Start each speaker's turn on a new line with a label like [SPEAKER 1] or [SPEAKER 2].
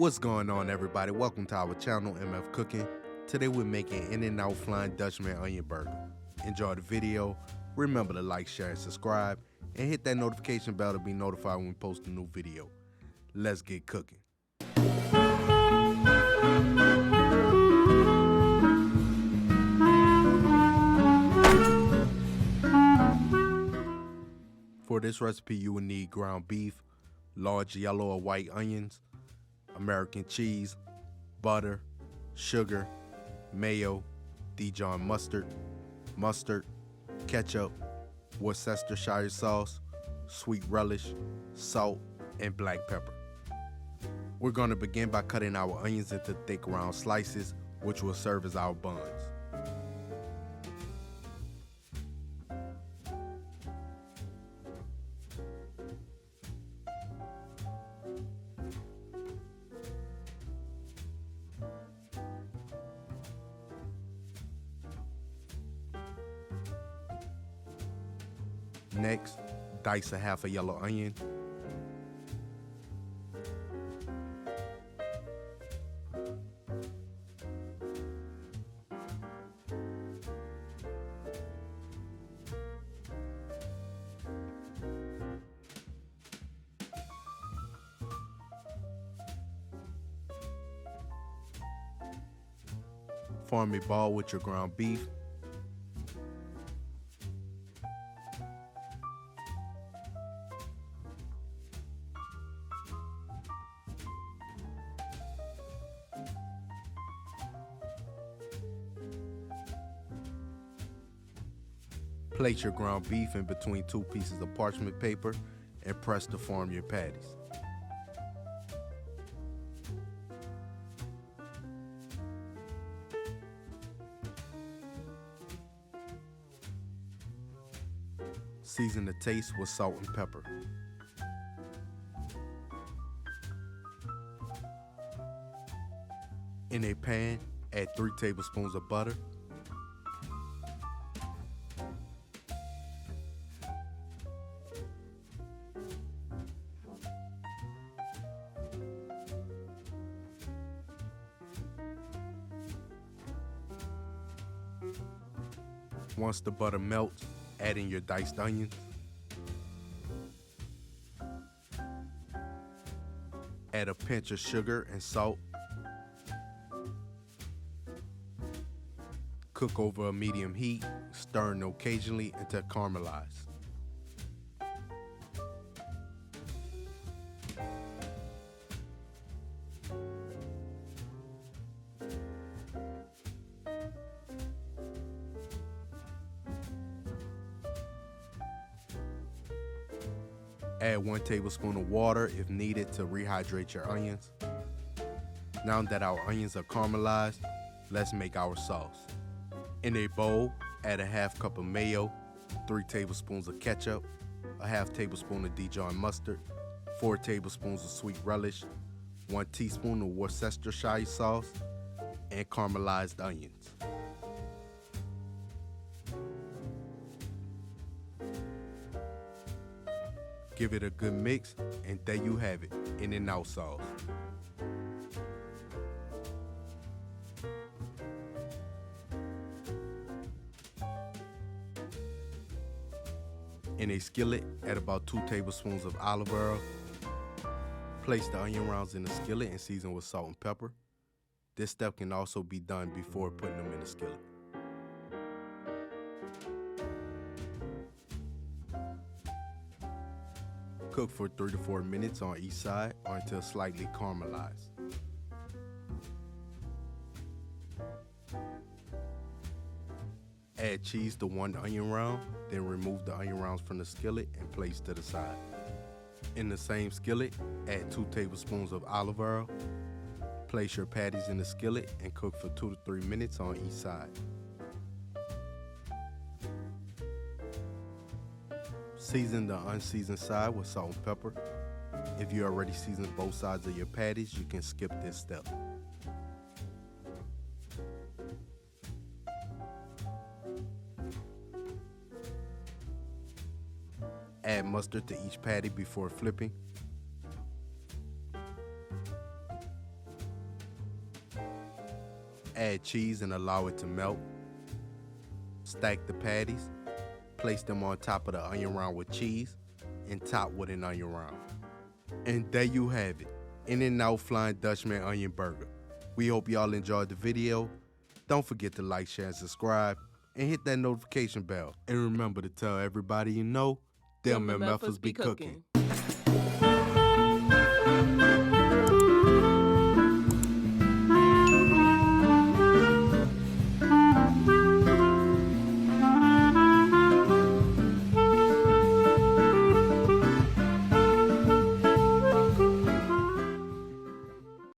[SPEAKER 1] What's going on, everybody? Welcome to our channel, MF Cooking. Today we're making In-N-Out Flying Dutchman onion burger. Enjoy the video. Remember to like, share, and subscribe, and hit that notification bell to be notified when we post a new video. Let's get cooking. For this recipe, you will need ground beef, large yellow or white onions, American cheese, butter, sugar, mayo, Dijon mustard, ketchup, Worcestershire sauce, sweet relish, salt, and black pepper. We're going to begin by cutting our onions into thick round slices, which will serve as our buns. Next, dice a half a yellow onion. Form a ball with your ground beef. Place your ground beef in between two pieces of parchment paper and press to form your patties. Season to taste with salt and pepper. In a pan, add 3 tablespoons of butter, once the butter melts, add in your diced onions. Add a pinch of sugar and salt. Cook over a medium heat, stirring occasionally until caramelized. Add 1 tablespoon of water if needed to rehydrate your onions. Now that our onions are caramelized, let's make our sauce. In a bowl, add a half cup of mayo, 3 tablespoons of ketchup, a half tablespoon of Dijon mustard, 4 tablespoons of sweet relish, 1 teaspoon of Worcestershire sauce, and caramelized onions. Give it a good mix, and there you have it, In-N-Out sauce. In a skillet, add about 2 tablespoons of olive oil. Place the onion rounds in the skillet and season with salt and pepper. This step can also be done before putting them in the skillet. Cook for 3 to 4 minutes on each side or until slightly caramelized. Add cheese to 1 onion round, then remove the onion rounds from the skillet and place to the side. In the same skillet, add 2 tablespoons of olive oil. Place your patties in the skillet and cook for 2 to 3 minutes on each side. Season the unseasoned side with salt and pepper. If you already seasoned both sides of your patties, you can skip this step. Add mustard to each patty before flipping. Add cheese and allow it to melt. Stack the patties. Place them on top of the onion round with cheese and top with an onion round. And there you have it, In-N-Out Flying Dutchman Onion Burger. We hope y'all enjoyed the video. Don't forget to like, share, and subscribe, and hit that notification bell. And remember to tell everybody you know, them MFers be cooking.